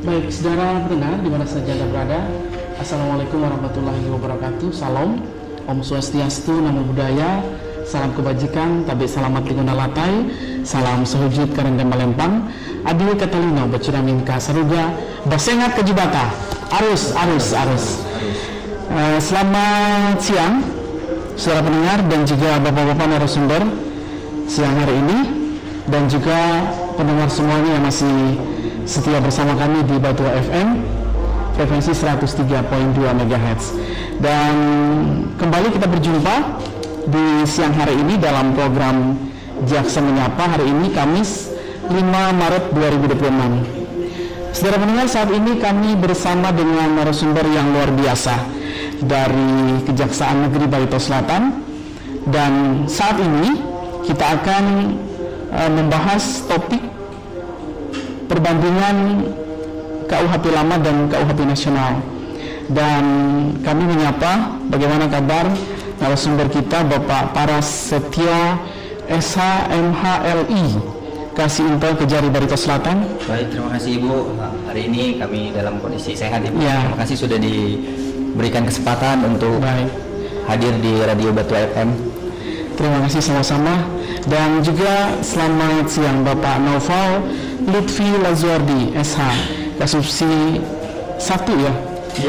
Baik, saudara pendengar di mana saja Anda berada, Assalamualaikum warahmatullahi wabarakatuh. Salam, Om Swastiastu, Namo Buddhaya, salam kebajikan, tabe salamat diguna latai, salam sehujud karendam malempang, adi katalino bacuramin ka saruga, basengat kejibata, arus. Selamat siang, saudara pendengar dan juga bapak-bapak narasumber siang hari ini, dan juga pendengar semuanya yang masih setia bersama kami di Batu FM frekuensi 103.2 MHz. Dan kembali kita berjumpa di siang hari ini dalam program Jaksa Menyapa hari ini Kamis 5 Maret 2026. Saudara pendengar, saat ini kami bersama dengan narasumber yang luar biasa dari Kejaksaan Negeri Barito Selatan, dan saat ini kita akan membahas topik perbandingan KUHP lama dan KUHP nasional. Dan kami menyapa bagaimana kabar narasumber kita, Bapak Paras Setio SH MHLI, Kasih Intel Kejari Barito Selatan. Baik, terima kasih Ibu. Hari ini kami dalam kondisi sehat Ibu. Ya. Terima kasih sudah diberikan kesempatan untuk hadir di Radio Batu FM. Terima kasih sama-sama. Dan juga selamat siang Bapak Noval Lutfi Lazuardi SH, Kasubsi 1 ya,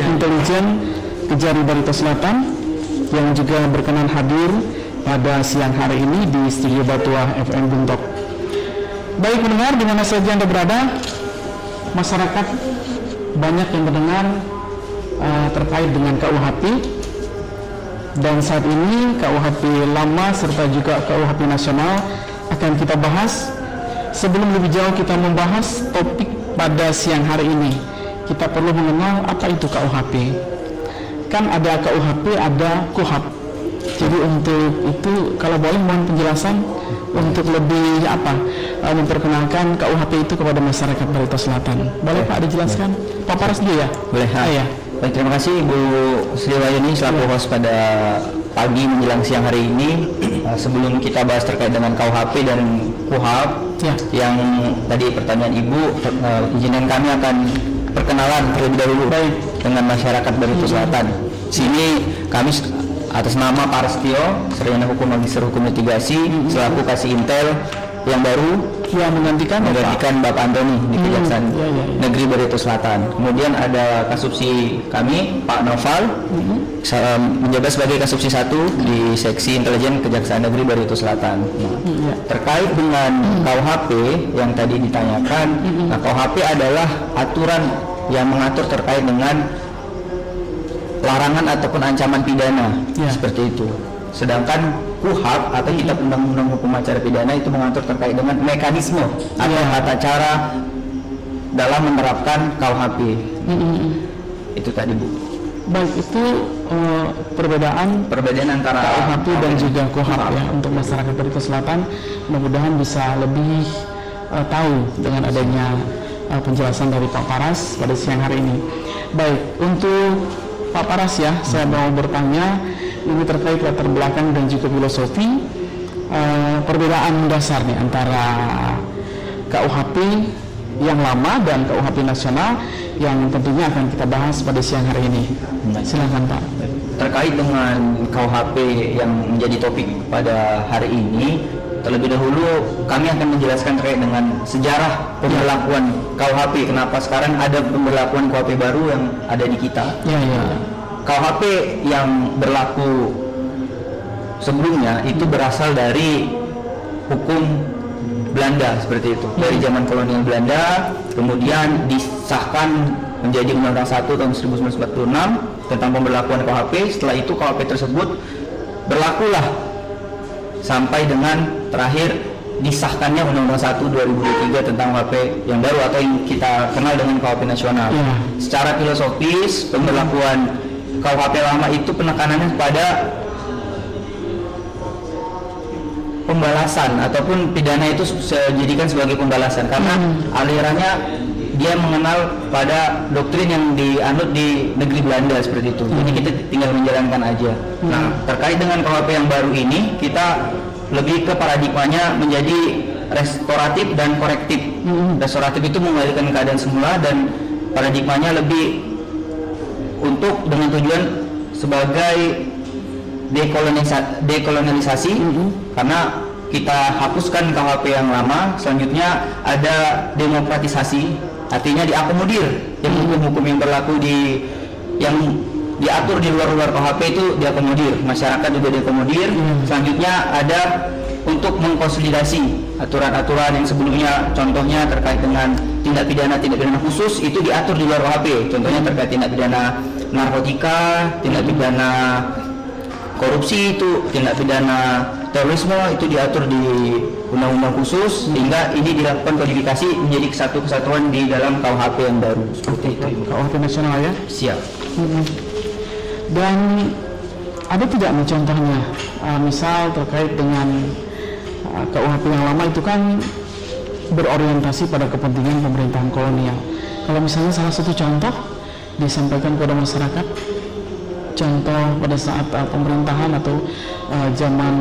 Intelijen Kejari Barito Selatan, yang juga berkenan hadir pada siang hari ini di Studio Batua FM Buntok. Baik pendengar, di mana saja Anda berada, masyarakat banyak yang mendengar terkait dengan KUHP. Dan saat ini KUHP lama serta juga KUHP nasional akan kita bahas. Sebelum lebih jauh kita membahas topik pada siang hari ini, kita perlu mengenal apa itu KUHP. Kan ada KUHP, ada KUHP. Jadi untuk itu kalau boleh mohon penjelasan untuk lebih memperkenalkan KUHP itu kepada masyarakat Barito Selatan. Boleh Pak dijelaskan? Pak Paras dulu ya? Boleh. Ya. Baik, terima kasih Ibu Sri Wayuni selaku host pada pagi menjelang siang hari ini. Sebelum kita bahas terkait dengan KUHP dan KUHP yang tadi pertanyaan Ibu, izinkan kami akan perkenalan terlebih dahulu dengan masyarakat Barito Selatan. Sini kami atas nama Paras Setio, Sarjana Hukum Magister Hukum Litigasi, selaku Kasih Intel yang baru menggantikan Bapak Antoni di Kejaksaan Negeri Barito Selatan. Kemudian ada Kasubsi kami Pak Noval, menjabat sebagai Kasubsi 1 di Seksi Intelijen Kejaksaan Negeri Barito Selatan. Terkait dengan KUHP yang tadi ditanyakan, KUHP adalah aturan yang mengatur terkait dengan larangan ataupun ancaman pidana, seperti itu. Sedangkan KUHP atau Kitab Undang-Undang Hukum Acara Pidana itu mengatur terkait dengan mekanisme atau tata cara dalam menerapkan KUHP. Itu tadi Bu. Baik, itu perbedaan antara KUHP dan juga KUHP ya, untuk masyarakat Barito Selatan. Mudah-mudahan bisa lebih tahu dengan adanya penjelasan dari Pak Paras pada siang hari ini. Baik, untuk Pak Paras ya, saya mau bertanya ini terkait latar belakang dan juga filosofi perbedaan dasar nih antara KUHP yang lama dan KUHP nasional yang tentunya akan kita bahas pada siang hari ini. Silakan Pak. Terkait dengan KUHP yang menjadi topik pada hari ini, terlebih dahulu kami akan menjelaskan terkait dengan sejarah pemberlakuan KUHP. Kenapa sekarang ada pemberlakuan KUHP baru yang ada di kita? KUHP yang berlaku sebelumnya itu berasal dari hukum Belanda seperti itu, dari zaman kolonial Belanda, kemudian disahkan menjadi Undang-Undang 1 tahun 1946 tentang pemberlakuan KUHP. Setelah itu KUHP tersebut berlakulah sampai dengan terakhir disahkannya Undang-Undang 1 2023 tentang KUHP yang baru atau yang kita kenal dengan KUHP nasional. Secara filosofis, pemberlakuan KUHP lama itu penekanannya pada pembalasan ataupun pidana itu dijadikan sebagai pembalasan karena alirannya dia mengenal pada doktrin yang dianut di negeri Belanda seperti itu. Jadi kita tinggal menjalankan aja. Nah, terkait dengan KUHP yang baru ini, kita lebih ke paradigmanya menjadi restoratif dan korektif. Restoratif itu mengembalikan keadaan semula dan paradigmanya lebih untuk dengan tujuan sebagai dekolonialisasi, karena kita hapuskan KUHP yang lama, selanjutnya ada demokratisasi, artinya diakomodir yang hukum-hukum yang berlaku yang diatur di luar KUHP itu diakomodir, masyarakat juga diakomodir. Selanjutnya ada untuk mengkonsolidasi aturan-aturan yang sebelumnya, contohnya terkait dengan tindak pidana khusus itu diatur di luar KUHP, contohnya terkait tindak pidana narkotika, tindak pidana korupsi, itu tindak pidana terorisme itu diatur di undang-undang khusus, sehingga ini dilakukan kodifikasi menjadi satu kesatuan di dalam KUHP yang baru seperti itu. KUHP nasional ya. Siap. Dan ada tidak nih contohnya, misal terkait dengan KUHP yang lama itu kan berorientasi pada kepentingan pemerintahan kolonial. Kalau misalnya salah satu contoh disampaikan kepada masyarakat, contoh pada saat pemerintahan atau zaman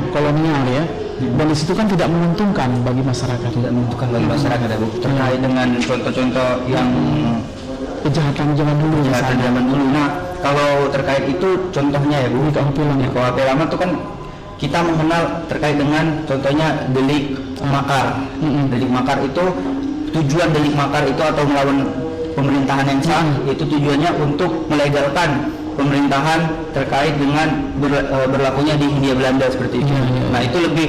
kolonial ya, dan di situ kan tidak menguntungkan bagi masyarakat. Tidak menguntungkan bagi masyarakat ya Bu. Terkait dengan contoh-contoh yang kejahatan zaman dulu. Nah, kalau terkait itu contohnya ya Bu, di KUHP lama itu kan kita mengenal terkait dengan contohnya delik makar. Delik makar itu, tujuan delik makar itu atau melawan pemerintahan yang sah, itu tujuannya untuk melegalkan pemerintahan terkait dengan berlakunya di Hindia Belanda seperti itu. Nah, itu lebih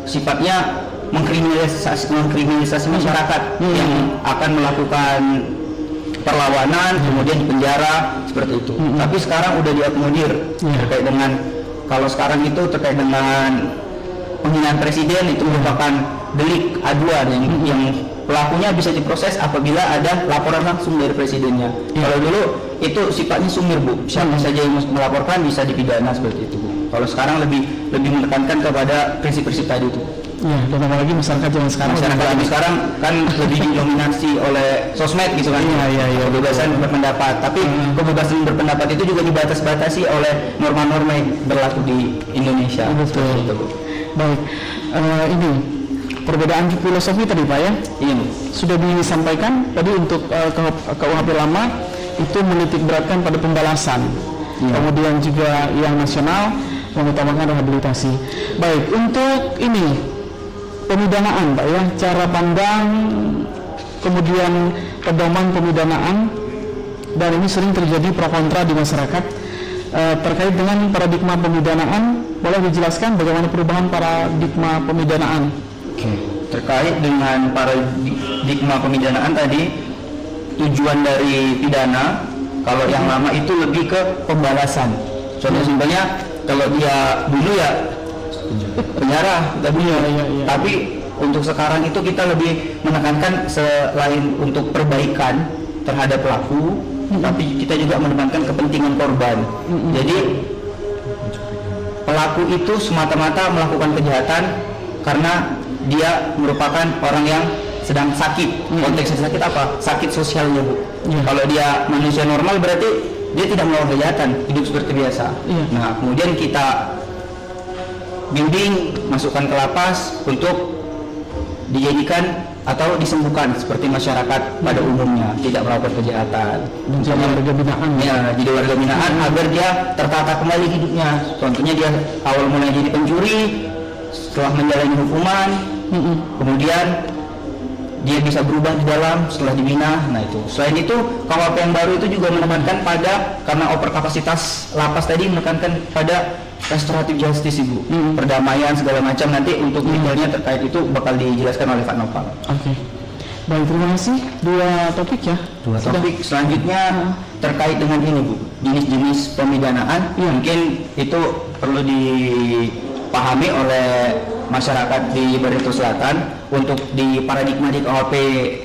sifatnya mengkriminalisasi masyarakat yang akan melakukan perlawanan, kemudian dipenjara seperti itu. Tapi sekarang udah diakomodir terkait dengan, kalau sekarang itu terkait dengan penghinaan presiden, itu merupakan delik aduan yang pelakunya bisa diproses apabila ada laporan langsung dari presidennya. Kalau dulu itu sifatnya sumir Bu, siapa saja yang melaporkan bisa dipidana seperti itu Bu. Kalau sekarang lebih menekankan kepada prinsip-prinsip tadi itu. Ya, dan apalagi masyarakat zaman sekarang kan lebih didominasi oleh sosmed gitu kan. Kebebasan berpendapat, tapi kebebasan berpendapat itu juga dibatasi oleh norma-norma yang berlaku di Indonesia. Betul. Baik, ini perbedaan filosofi tadi Pak ya, sudah disampaikan tadi untuk KUHP lama itu menitik beratkan pada pembalasan, kemudian juga yang nasional mengutamakan rehabilitasi. Baik, untuk ini pemidanaan Pak ya, cara pandang kemudian pedoman pemidanaan, dan ini sering terjadi pro kontra di masyarakat terkait dengan paradigma pemidanaan. Boleh dijelaskan bagaimana perubahan paradigma pemidanaan? Terkait dengan paradigma pemidanaan tadi, tujuan dari pidana kalau yang lama itu lebih ke pembalasan. Contoh simpelnya, kalau dia dulu ya penjara, tapi untuk sekarang itu kita lebih menekankan selain untuk perbaikan terhadap pelaku, tapi kita juga menekankan kepentingan korban. Jadi pelaku itu semata-mata melakukan kejahatan karena dia merupakan orang yang sedang sakit. Konteksnya sakit apa? Sakit sosialnya Bu. Kalau dia manusia normal berarti dia tidak melakukan kejahatan, hidup seperti biasa. Nah, kemudian kita bimbing, masukkan ke lapas untuk dijadikan atau disembuhkan seperti masyarakat pada umumnya, tidak melakukan kejahatan. Jadi warga binaan. Ya, jadi warga binaan agar dia tertata kembali hidupnya. Contohnya dia awal mulai jadi pencuri, setelah menjalani hukuman, kemudian dia bisa berubah di dalam setelah dibina. Nah itu. Selain itu, KUHP yang baru itu juga menekankan pada, karena overkapasitas lapas tadi, menekankan pada restoratif justice Ibu, perdamaian segala macam. Nanti untuk detailnya terkait itu bakal dijelaskan oleh Pak Noval. Oke. Baik, terima kasih. Dua topik ya. Topik selanjutnya terkait dengan ini Bu, jenis-jenis pemidanaan. Mungkin itu perlu dipahami oleh masyarakat di Barito Selatan. Untuk di paradigma di KUHP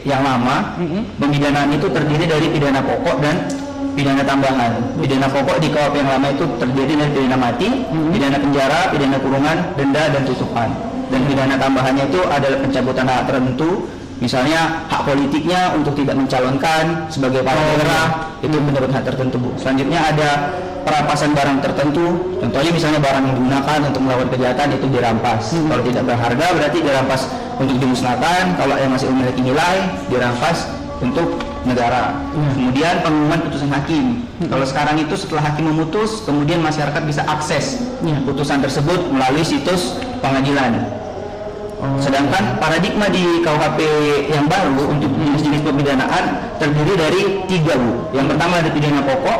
yang lama, pemidanaan itu terdiri dari pidana pokok dan pidana tambahan. Pidana pokok di KUHP yang lama itu terdiri dari pidana mati, pidana penjara, pidana kurungan, denda, dan tutupan. Dan pidana tambahannya itu adalah pencabutan hak tertentu, misalnya hak politiknya untuk tidak mencalonkan sebagai kepala daerah, itu menurut hak tertentu Bu. Selanjutnya ada perampasan barang tertentu, contohnya misalnya barang yang digunakan untuk melakukan kejahatan itu dirampas. Kalau tidak berharga berarti dirampas untuk dimusnahkan. Kalau yang masih memiliki nilai dirampas untuk negara. Kemudian pengumuman putusan hakim. Kalau sekarang itu setelah hakim memutus, kemudian masyarakat bisa akses putusan tersebut melalui situs pengadilan. Sedangkan paradigma di KUHP yang baru untuk jenis-jenis pemidanaan terdiri dari 3, Bu. Yang pertama ada pidana pokok,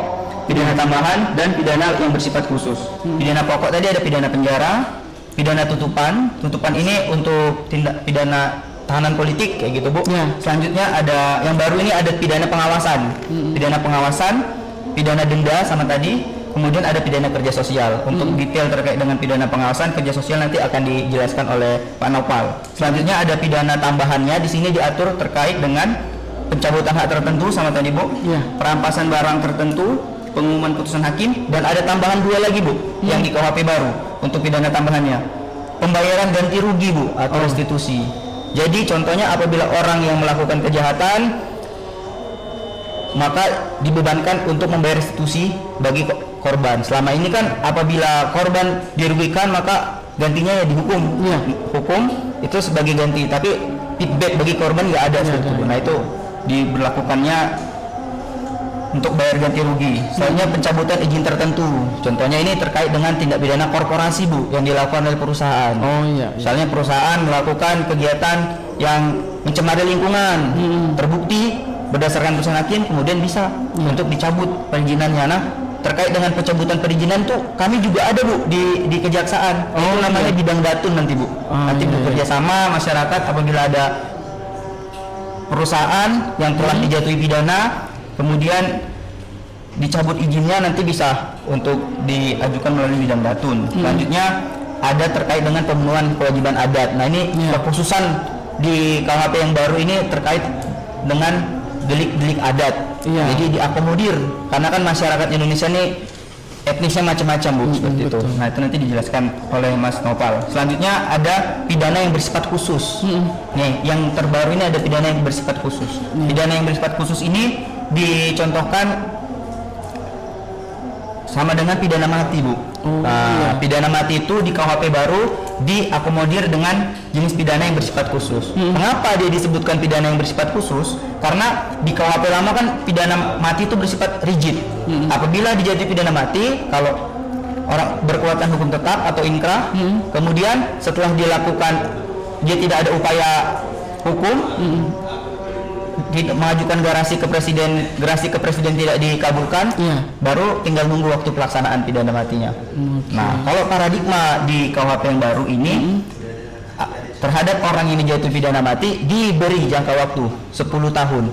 pidana tambahan, dan pidana yang bersifat khusus. Pidana pokok tadi ada pidana penjara, pidana tutupan. Tutupan ini untuk tindak pidana tahanan politik kayak gitu, Bu. Selanjutnya ada yang baru ini ada pidana pengawasan. Pidana pengawasan, pidana denda sama tadi. Kemudian ada pidana kerja sosial. Untuk detail terkait dengan pidana pengawasan kerja sosial nanti akan dijelaskan oleh Pak Naufal. Selanjutnya ada pidana tambahannya. Di sini diatur terkait dengan pencabutan hak tertentu sama tadi, Bu. Perampasan barang tertentu, pengumuman putusan hakim, dan ada tambahan 2 lagi, Bu, yang di KUHP baru untuk pidana tambahannya. Pembayaran ganti rugi, Bu, atau restitusi. Jadi contohnya apabila orang yang melakukan kejahatan maka dibebankan untuk membayar restitusi bagi korban. Selama ini kan apabila korban dirugikan maka gantinya ya dihukum. Hukum itu sebagai ganti, tapi feedback bagi korban nggak ada seperti itu. Nah itu diberlakukannya untuk bayar ganti rugi. Soalnya pencabutan izin tertentu. Contohnya ini terkait dengan tindak pidana korporasi, Bu, yang dilakukan oleh perusahaan. Misalnya perusahaan melakukan kegiatan yang mencemari lingkungan, terbukti berdasarkan putusan hakim, kemudian bisa untuk dicabut perizinannya. Nah, terkait dengan pencabutan perizinan tuh kami juga ada, Bu, di kejaksaan. Itu namanya bidang datun nanti, Bu. Nanti bekerja sama masyarakat apabila ada perusahaan yang telah dijatuhi pidana, kemudian dicabut izinnya, nanti bisa untuk diajukan melalui bidang datun. Selanjutnya ada terkait dengan pemenuhan kewajiban adat. Nah ini kekhususan di KUHP yang baru ini terkait dengan delik-delik adat. Jadi diakomodir karena kan masyarakat Indonesia ini etnisnya macam-macam, Bu, seperti itu. Nah itu nanti dijelaskan oleh Mas Naufal. Selanjutnya ada pidana yang bersifat khusus. Nih yang terbaru ini ada pidana yang bersifat khusus. Pidana yang bersifat khusus ini dicontohkan sama dengan pidana mati, Bu. Pidana mati itu di KUHP baru diakomodir dengan jenis pidana yang bersifat khusus. Kenapa dia disebutkan pidana yang bersifat khusus? Karena di KUHP lama kan pidana mati itu bersifat rigid. Apabila dijatuhi pidana mati, kalau orang berkekuatan hukum tetap atau inkrah, kemudian setelah dia tidak ada upaya hukum, mengajukan gerasi ke presiden tidak dikabulkan, baru tinggal nunggu waktu pelaksanaan pidana matinya. Nah, kalau paradigma di KUHP yang baru ini terhadap orang yang jatuh pidana mati diberi jangka waktu 10 tahun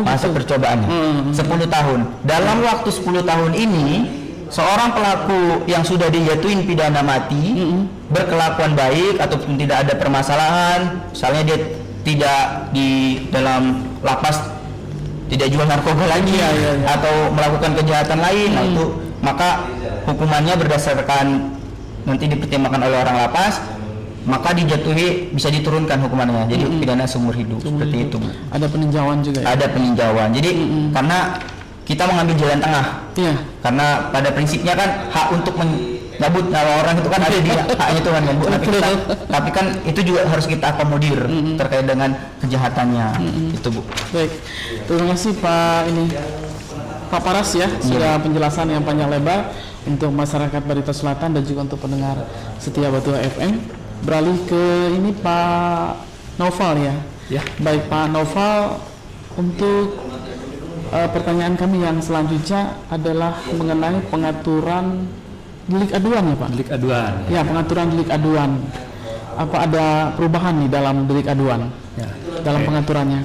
masa percobaannya. 10 tahun. Dalam waktu 10 tahun ini seorang pelaku yang sudah dijatuhin pidana mati berkelakuan baik ataupun tidak ada permasalahan, misalnya dia tidak di dalam lapas tidak jual narkoba lagi atau melakukan kejahatan lain, nah itu maka hukumannya berdasarkan nanti dipertimbangkan oleh orang lapas, maka dijatuhi bisa diturunkan hukumannya jadi pidana seumur hidup. Seperti itu. Ada peninjauan juga ya? Ada peninjauan. Jadi karena kita mengambil jalan tengah. Karena pada prinsipnya kan hak untuk mencabut nyawa orang itu kan ada di haknya itu kan, Bu. Tapi kan itu juga harus kita akomodir terkait dengan kejahatannya. Itu, Bu. Baik. Terima kasih Pak Paras ya, sudah penjelasan yang panjang lebar untuk masyarakat Barito Selatan dan juga untuk pendengar setia Batu FM. Beralih ke ini Pak Naufal ya. Baik Pak Naufal, untuk pertanyaan kami yang selanjutnya adalah mengenai pengaturan delik aduan ya Pak? Delik aduan. Ya, pengaturan delik aduan. Apa ada perubahan nih dalam delik aduan? Dalam pengaturannya?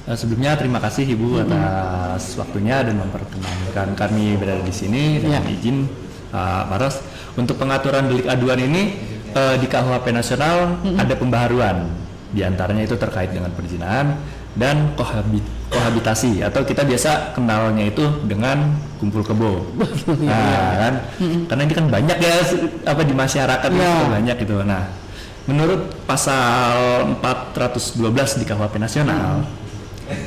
Sebelumnya terima kasih Ibu atas waktunya dan memperkenankan kami berada di sini dengan izin Pak Paras. Untuk pengaturan delik aduan ini di KUHP nasional ada pembaharuan. Di antaranya itu terkait dengan perzinahan dan kohabitasi atau kita biasa kenalnya itu dengan kumpul kebo. Nah, kan karena ini kan banyak ya di masyarakat itu banyak gitu. Nah, menurut pasal 412 di KUHP nasional,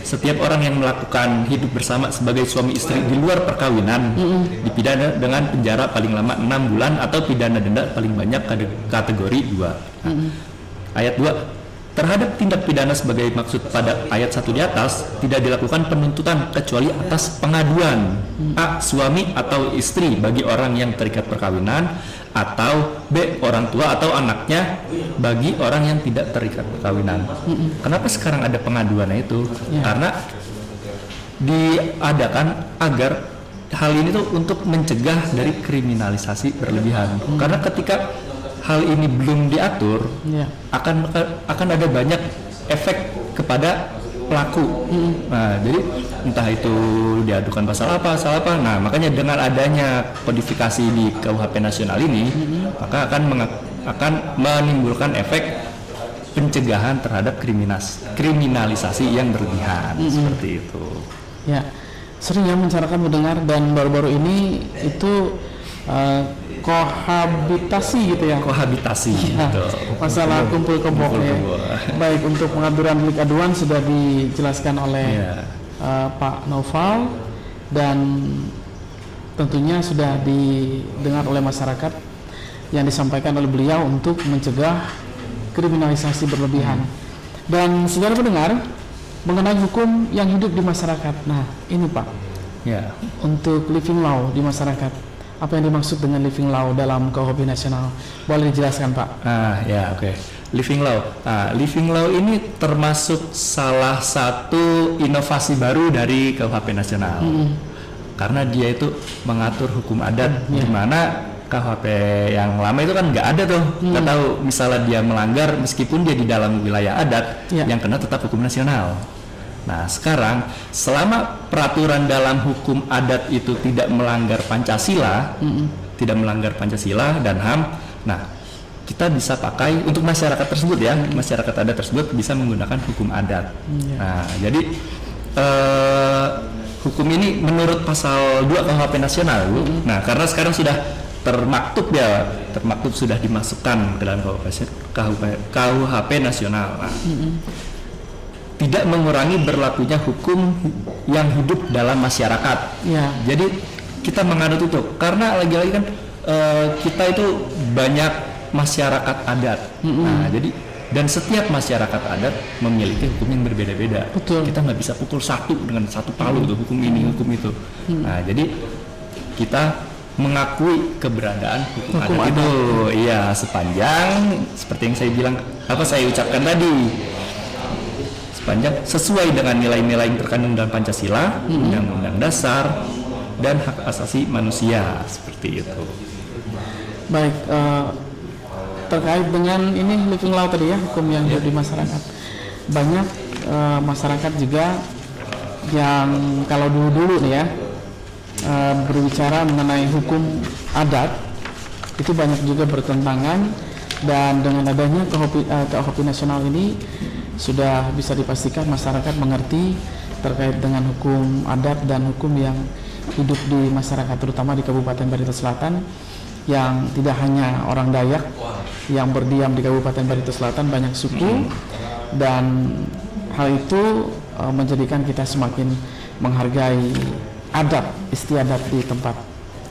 setiap orang yang melakukan hidup bersama sebagai suami istri di luar perkawinan dipidana dengan penjara paling lama 6 bulan atau pidana denda paling banyak kategori 2. Ayat 2 terhadap tindak pidana sebagai maksud pada ayat 1 di atas tidak dilakukan penuntutan kecuali atas pengaduan A. Suami atau istri bagi orang yang terikat perkawinan, atau B. Orang tua atau anaknya bagi orang yang tidak terikat perkawinan. Kenapa sekarang ada pengaduannya itu? Karena diadakan agar hal ini tuh untuk mencegah dari kriminalisasi berlebihan. Karena ketika hal ini belum diatur, akan ada banyak efek kepada pelaku. Nah, jadi entah itu diadukan pasal apa. Nah, makanya dengan adanya kodifikasi di KUHP nasional ini, maka akan menimbulkan efek pencegahan terhadap kriminalisasi yang berlebihan, seperti itu. Ya, sering ya masyarakat mendengar, dan baru-baru ini itu kohabitasi gitu ya. Kohabitasi, gitu. Masalah kumpul kebo ya. Baik, untuk pengaturan delik aduan sudah dijelaskan oleh Pak Noval, dan tentunya sudah didengar oleh masyarakat yang disampaikan oleh beliau untuk mencegah kriminalisasi berlebihan. Dan saudara pendengar, mengenai hukum yang hidup di masyarakat. Nah, ini Pak, untuk living law di masyarakat. Apa yang dimaksud dengan living law dalam KUHP nasional? Boleh dijelaskan Pak? Oke. Living law. Living law ini termasuk salah satu inovasi baru dari KUHP nasional. Karena dia itu mengatur hukum adat, di mana KUHP yang lama itu kan nggak ada tuh. Nggak tahu, misalnya dia melanggar meskipun dia di dalam wilayah adat, yang kena tetap hukum nasional. Nah, sekarang selama peraturan dalam hukum adat itu tidak melanggar Pancasila, dan HAM, nah kita bisa pakai untuk masyarakat tersebut ya, masyarakat adat tersebut bisa menggunakan hukum adat. Nah, jadi hukum ini menurut pasal 2 KUHP nasional, Bu. Nah, karena sekarang sudah termaktub sudah dimasukkan ke dalam KUHP nasional. Nah, tidak mengurangi berlakunya hukum yang hidup dalam masyarakat. Jadi kita menganut itu karena lagi-lagi kan kita itu banyak masyarakat adat. Nah, jadi dan setiap masyarakat adat memiliki hukum yang berbeda-beda. Kita nggak bisa pukul satu dengan satu palu tuh hukum ini hukum itu. Nah, jadi kita mengakui keberadaan hukum adat itu. Iya, sepanjang seperti yang saya ucapkan tadi. Sepanjang sesuai dengan nilai-nilai yang terkandung dalam Pancasila, Undang-Undang Dasar, dan hak asasi manusia, seperti itu. Baik, terkait dengan ini living law tadi ya, hukum yang hidup di masyarakat. Banyak masyarakat juga yang kalau dulu-dulu nih ya berbicara mengenai hukum adat, itu banyak juga bertentangan, dan dengan adanya KUHP nasional ini sudah bisa dipastikan masyarakat mengerti terkait dengan hukum adat dan hukum yang hidup di masyarakat, terutama di Kabupaten Barito Selatan, yang tidak hanya orang Dayak yang berdiam di Kabupaten Barito Selatan, banyak suku, dan hal itu menjadikan kita semakin menghargai adat istiadat di tempat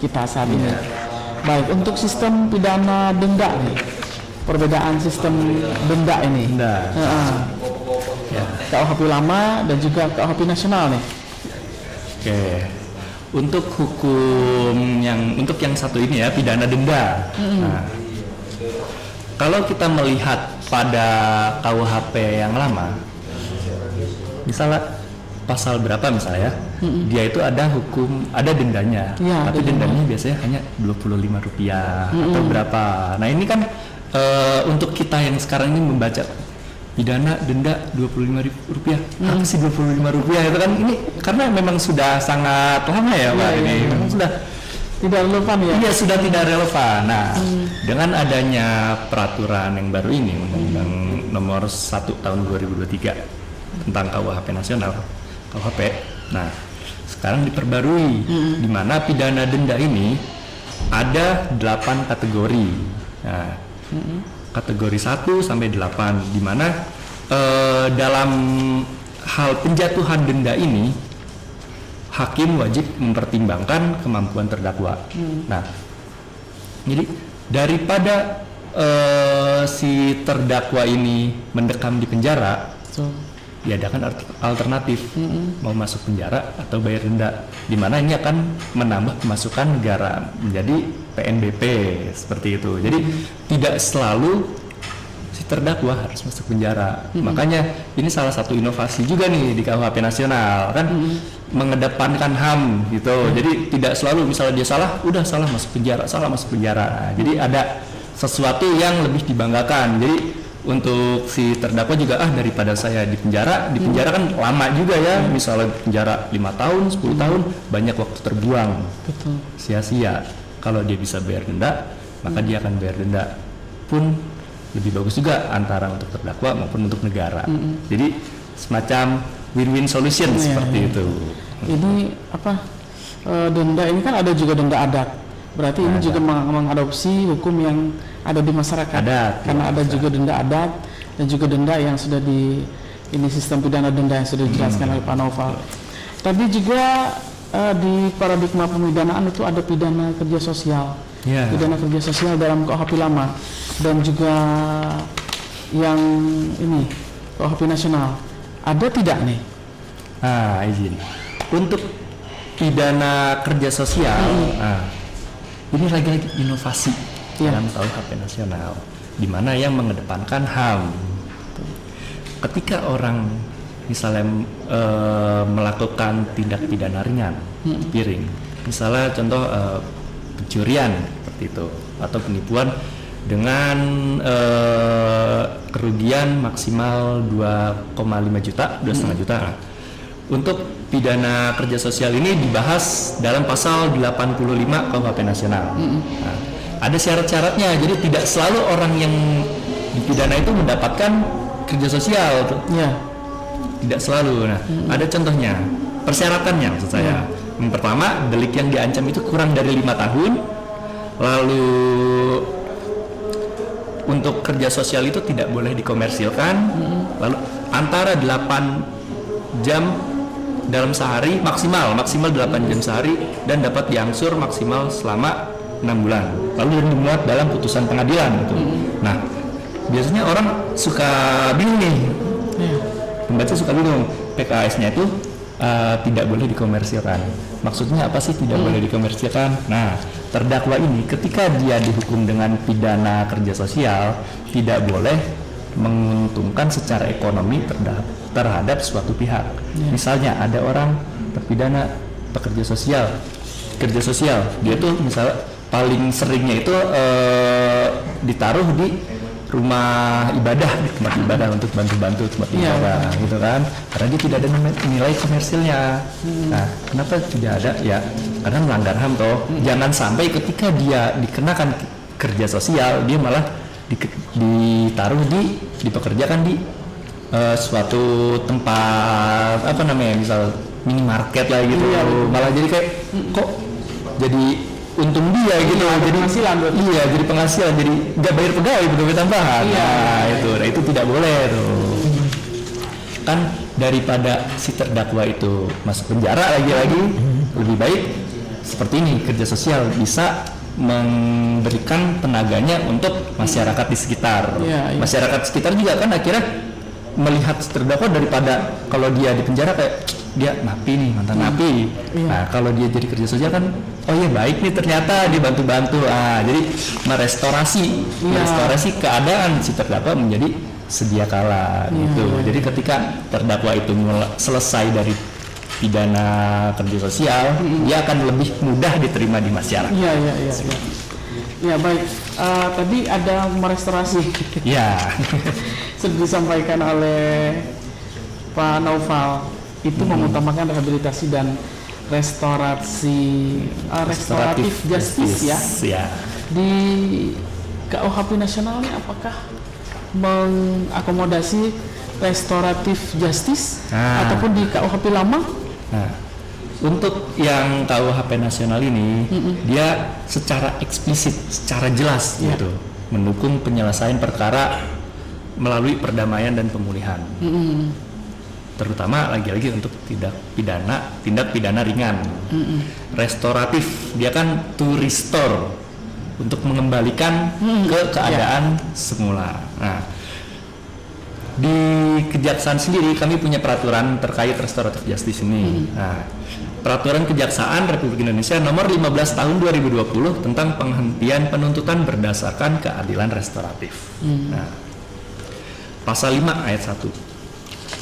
kita saat ini. Baik, untuk sistem pidana denda nih, perbedaan sistem denda ini. KUHP lama dan juga KUHP nasional nih. Oke. Untuk hukum untuk yang satu ini ya, pidana denda. Nah, kalau kita melihat pada KUHP yang lama, misalnya pasal berapa misalnya, dia itu ada dendanya, tapi dendanya biasanya hanya Rp25 atau berapa. Nah, ini kan untuk kita yang sekarang ini membaca pidana denda Rp25, apa sih Rp25 itu kan, ini karena memang sudah sangat lama ya Pak, ini memang sudah tidak relevan ya. Iya, sudah tidak relevan. Nah, dengan adanya peraturan yang baru ini, Undang-Undang Nomor 1 Tahun 2023 tentang KUHP nasional, KUHP. Nah, sekarang diperbarui, di mana pidana denda ini ada 8 kategori. Nah, kategori 1 sampai 8, di mana dalam hal penjatuhan denda ini hakim wajib mempertimbangkan kemampuan terdakwa. Nah, jadi daripada si terdakwa ini mendekam di penjara, So, diadakan alternatif mau masuk penjara atau bayar denda, di mana ini akan menambah pemasukan negara menjadi PNBP seperti itu. Jadi tidak selalu si terdakwa harus masuk penjara. Makanya ini salah satu inovasi juga nih di KUHP nasional kan, mengedepankan HAM gitu. Jadi tidak selalu misalnya dia salah, udah salah masuk penjara, salah masuk penjara. Nah, jadi ada sesuatu yang lebih dibanggakan. Jadi untuk si terdakwa juga daripada saya di penjara kan lama juga ya, misalnya penjara 5 tahun, 10 tahun, banyak waktu terbuang, betul. sia-sia. Kalau dia bisa bayar denda, maka dia akan bayar denda pun lebih bagus juga antara untuk terdakwa maupun untuk negara. Jadi semacam win-win solution seperti itu. Ini apa, denda ini kan ada juga denda adat. Berarti ini juga mengadopsi hukum yang ada di masyarakat. Karena ada juga denda adat dan juga denda yang sudah ini sistem pidana denda yang sudah dijelaskan oleh Pak Naufal. Tadi juga di paradigma pemidanaan itu ada pidana kerja sosial. Pidana kerja sosial dalam KUHP lama dan juga yang ini KUHP nasional. Ada tidak nih? Izin. Untuk pidana kerja sosial, ini lagi-lagi inovasi dalam KUHP nasional, di mana yang mengedepankan HAM. Ketika orang misalnya melakukan tindak pidana ringan, piring, misalnya contoh pencurian seperti itu, atau penipuan dengan kerugian maksimal 2,5 juta, 2,5 juta. Untuk pidana kerja sosial ini dibahas dalam pasal 85 KUHP nasional. Nah, ada syarat-syaratnya, jadi tidak selalu orang yang dipidana itu mendapatkan kerja sosial. Tidak selalu. Nah, ada contohnya, persyaratannya maksud saya. Yang pertama, delik yang diancam itu kurang dari 5 tahun. Lalu untuk kerja sosial itu tidak boleh dikomersilkan. Lalu antara 8 jam dalam sehari maksimal 8 jam sehari, dan dapat diangsur maksimal selama 6 bulan. Lalu dimuat dalam putusan pengadilan gitu. Nah, biasanya orang suka bingung nih. Pembaca suka bingung, PKS-nya itu tidak boleh dikomersilkan. Maksudnya apa sih tidak boleh dikomersilkan? Nah, terdakwa ini ketika dia dihukum dengan pidana kerja sosial, tidak boleh menguntungkan secara ekonomi terhadap suatu pihak. Misalnya ada orang terpidana pekerja sosial, kerja sosial, dia tuh misalnya paling seringnya itu ditaruh di rumah ibadah, di tempat ibadah untuk bantu-bantu tempat ibadah, gitu kan? Karena dia tidak ada nilai komersilnya. Nah, kenapa tidak ada? Ya, karena melanggar HAM toh. Jangan sampai ketika dia dikenakan kerja sosial, dia malah ditaruh dipekerjakan di suatu tempat misal minimarket lah gitu. Malah jadi kayak kok jadi untung dia gitu, jadi penghasilan. Jadi penghasilan, jadi nggak bayar pegawai tambahan. Nah itu tidak boleh tuh. Kan daripada si terdakwa itu masuk penjara lagi-lagi, lebih baik seperti ini, kerja sosial bisa memberikan tenaganya untuk masyarakat di sekitar. Masyarakat sekitar juga kan akhirnya melihat terdakwa, daripada kalau dia di penjara kayak dia napi nih, mantan napi. Nah, kalau dia jadi kerja sosial kan, oh iya baik nih ternyata dia bantu-bantu. Jadi merestorasi keadaan si terdakwa menjadi sedia kala gitu. Jadi ketika terdakwa itu selesai dari pidana kerja sosial, dia akan lebih mudah diterima di masyarakat. Ya baik. Tadi ada merestorasi. Sudah disampaikan oleh Pak Naufal. Itu mengutamakan rehabilitasi dan restoratif justice ya. Di KUHP nasional ini apakah mengakomodasi restoratif justice ataupun di KUHP lama? Untuk yang KUHP nasional ini, dia secara eksplisit, secara jelas gitu, mendukung penyelesaian perkara melalui perdamaian dan pemulihan. Terutama lagi-lagi untuk tindak pidana ringan. Restoratif, dia kan to restore untuk mengembalikan ke keadaan semula. Nah, di Kejaksaan sendiri kami punya peraturan terkait restoratif justice ini. Nah, Peraturan Kejaksaan Republik Indonesia Nomor 15 Tahun 2020 tentang penghentian penuntutan berdasarkan keadilan restoratif. Nah, Pasal 5 ayat 1.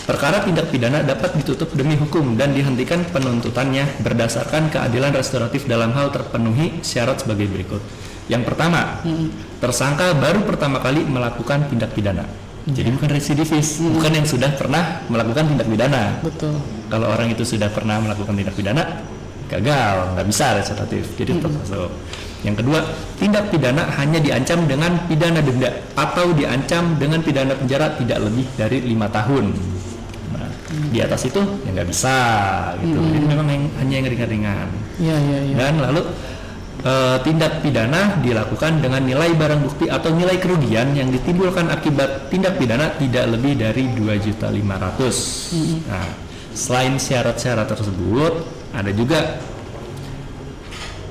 Perkara tindak pidana dapat ditutup demi hukum dan dihentikan penuntutannya berdasarkan keadilan restoratif dalam hal terpenuhi syarat sebagai berikut. Yang pertama, tersangka baru pertama kali melakukan tindak pidana. Jadi bukan residivis, bukan yang sudah pernah melakukan tindak pidana. Betul. Kalau orang itu sudah pernah melakukan tindak pidana, gagal, nggak bisa restoratif. Jadi tetap masuk. Yang kedua, tindak pidana hanya diancam dengan pidana denda atau diancam dengan pidana penjara tidak lebih dari 5 tahun. Di atas itu ya nggak bisa gitu. Jadi memang hanya yang ringan-ringan. Iya. Dan lalu tindak pidana dilakukan dengan nilai barang bukti atau nilai kerugian yang ditimbulkan akibat tindak pidana tidak lebih dari 2.500.000. Nah, selain syarat-syarat tersebut, ada juga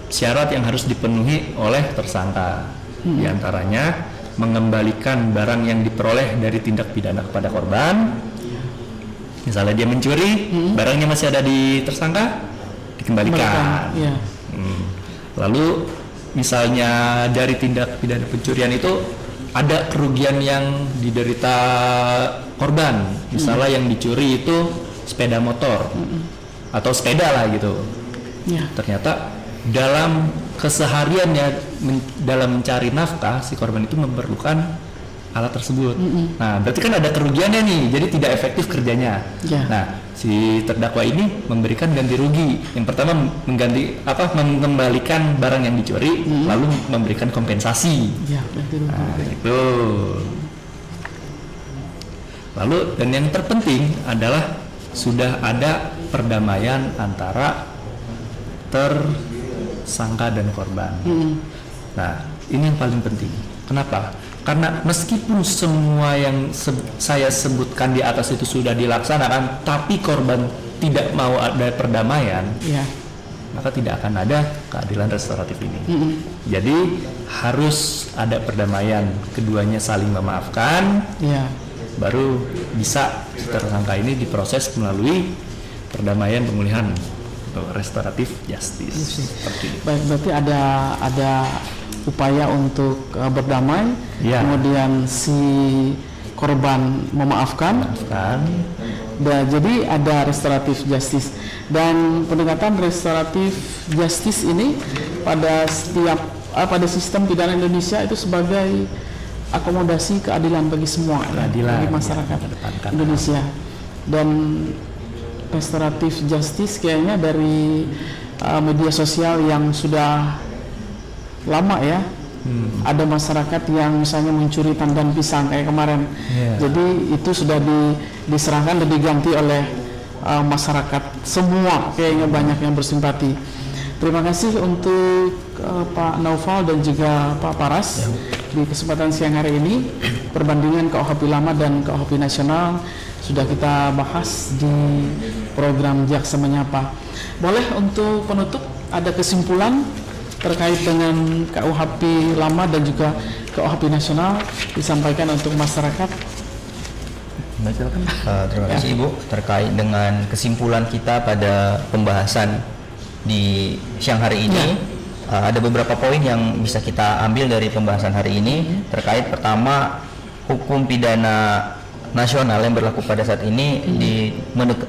syarat yang harus dipenuhi oleh tersangka. Di antaranya mengembalikan barang yang diperoleh dari tindak pidana kepada korban. Misalnya dia mencuri, barangnya masih ada di tersangka, dikembalikan. Lalu misalnya dari tindak pidana pencurian itu ada kerugian yang diderita korban. Misalnya yang dicuri itu sepeda motor atau sepeda lah gitu. Ternyata dalam kesehariannya dalam mencari nafkah si korban itu memerlukan alat tersebut. Nah, berarti kan ada kerugiannya nih, jadi tidak efektif kerjanya. Nah, si terdakwa ini memberikan ganti rugi. Yang pertama mengembalikan barang yang dicuri, lalu memberikan kompensasi. Nah, itu. Lalu dan yang terpenting adalah sudah ada perdamaian antara tersangka dan korban. Nah, ini yang paling penting. Kenapa? Karena meskipun semua yang saya sebutkan di atas itu sudah dilaksanakan, tapi korban tidak mau ada perdamaian, maka tidak akan ada keadilan restoratif ini. Jadi harus ada perdamaian, keduanya saling memaafkan, baru bisa tersangka ini diproses melalui perdamaian pemulihan atau restoratif justice. Baik, berarti ada upaya untuk berdamai, kemudian si korban memaafkan. Dan jadi ada restoratif justice, dan pendekatan restoratif justice ini pada sistem pidana Indonesia itu sebagai akomodasi keadilan bagi semua, bagi masyarakat Indonesia. Dan restoratif justice kayaknya dari media sosial yang sudah lama ya, ada masyarakat yang misalnya mencuri tandan pisang kayak kemarin, jadi itu sudah diserahkan dan diganti oleh masyarakat semua, kayaknya banyak yang bersimpati. Terima kasih untuk Pak Naufal dan juga Pak Paras di kesempatan siang hari ini. Perbandingan KUHP lama dan KUHP nasional sudah kita bahas di program Jaksa Menyapa. Boleh untuk penutup ada kesimpulan terkait dengan KUHP lama dan juga KUHP nasional disampaikan untuk masyarakat? Terima kasih Ibu. Terkait dengan kesimpulan kita pada pembahasan di siang hari ini, ada beberapa poin yang bisa kita ambil dari pembahasan hari ini. Terkait pertama, hukum pidana nasional yang berlaku pada saat ini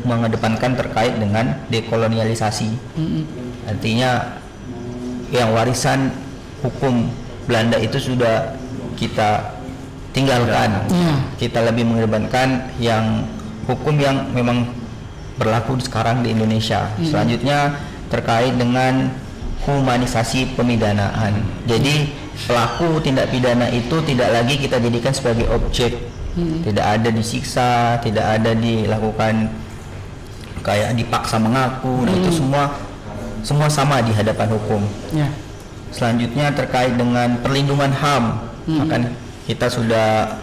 mengedepankan terkait dengan dekolonialisasi. Artinya yang warisan hukum Belanda itu sudah kita tinggalkan. Kita lebih mengedepankan yang hukum yang memang berlaku sekarang di Indonesia. Selanjutnya terkait dengan humanisasi pemidanaan. Jadi pelaku tindak pidana itu tidak lagi kita jadikan sebagai objek, tidak ada disiksa, tidak ada dilakukan kayak dipaksa mengaku. Nah, itu semua sama di hadapan hukum. Selanjutnya terkait dengan perlindungan HAM, bahkan kita sudah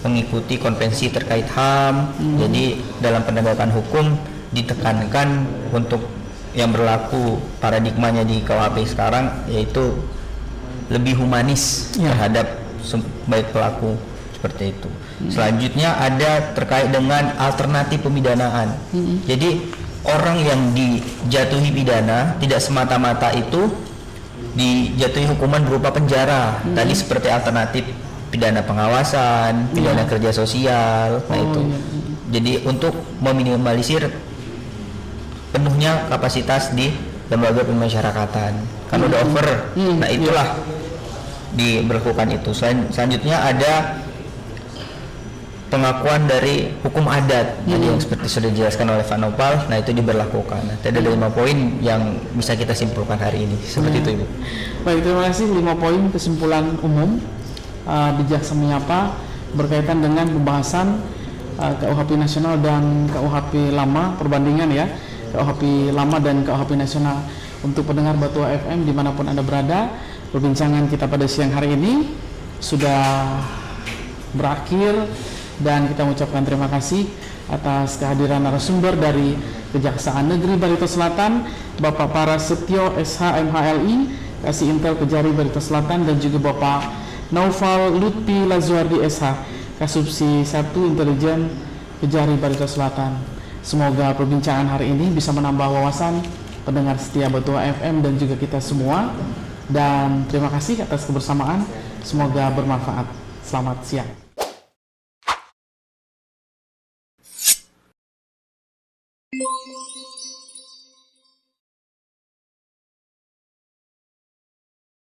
mengikuti konvensi terkait HAM. Jadi dalam penegakan hukum ditekankan untuk yang berlaku paradigmanya di KUHP sekarang, yaitu lebih humanis terhadap baik pelaku seperti itu. Selanjutnya ada terkait dengan alternatif pemidanaan. Jadi orang yang dijatuhi pidana tidak semata-mata itu dijatuhi hukuman berupa penjara. Tadi seperti alternatif pidana pengawasan, pidana kerja sosial. Nah itu. Jadi untuk meminimalisir penuhnya kapasitas di lembaga pemasyarakatan. Kalau udah over, nah itulah diberlakukan itu. Selanjutnya ada pengakuan dari hukum adat tadi yang seperti sudah dijelaskan oleh Pak Nopal. Nah itu diberlakukan. Nah, ada 5 poin yang bisa kita simpulkan hari ini seperti itu Ibu. Baik, terima kasih. 5 poin kesimpulan umum bijak menyapa berkaitan dengan pembahasan KUHP nasional dan KUHP lama, perbandingan ya KUHP lama dan KUHP nasional. Untuk pendengar Batu FM dimanapun Anda berada, perbincangan kita pada siang hari ini sudah berakhir dan kita mengucapkan terima kasih atas kehadiran narasumber dari Kejaksaan Negeri Barito Selatan, Bapak Prasetyo SH MHLI, Kasih Intel Kejari Barito Selatan, dan juga Bapak Naufal Lutfi Lazuardi SH, Kasubsi 1 Intelijen Kejari Barito Selatan. Semoga perbincangan hari ini bisa menambah wawasan pendengar setia Batu FM dan juga kita semua. Dan terima kasih atas kebersamaan. Semoga bermanfaat. Selamat siang.